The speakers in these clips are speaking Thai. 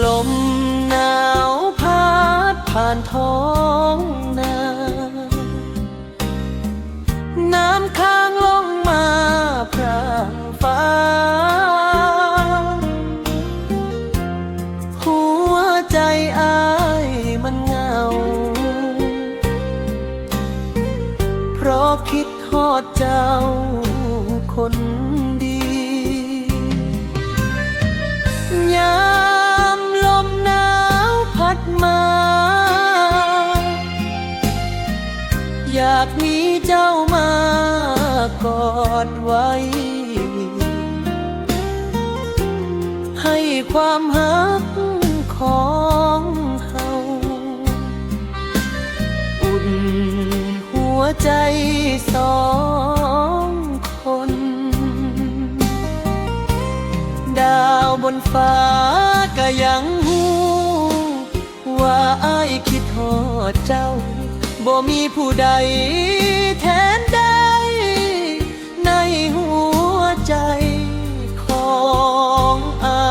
ลมหนาวพัดผ่านท้องนาน้ำค้างลงมาพรางฟ้าหัวใจอ้ายมันเหงาเพราะคิดฮอดเจ้าคนดียามลมหนาวพัดมาอยากมีเจ้ามากอดไว้ให้ความหักของเฮาอุ่นหัวใจสองคนดาวบนฟ้าก็ยังหูว่าอ้ายคิดฮอดเจ้าบ่มีผู้ใดแทนได้ในหัวใจของอ้า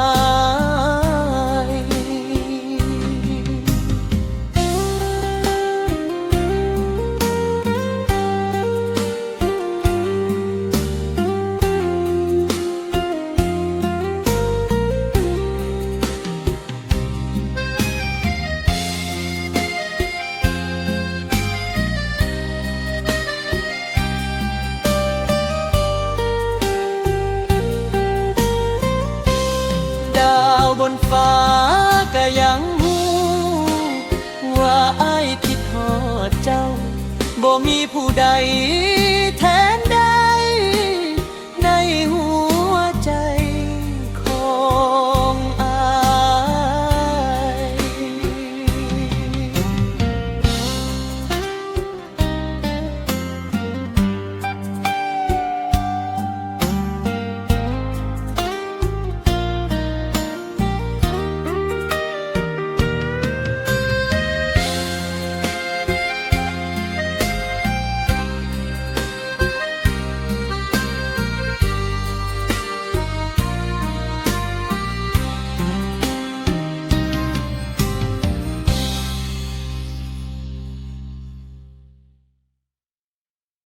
ยบนฟ้าก็ยังหูว่าอ้ายคิดฮอดเจ้าบ่มีผู้ใด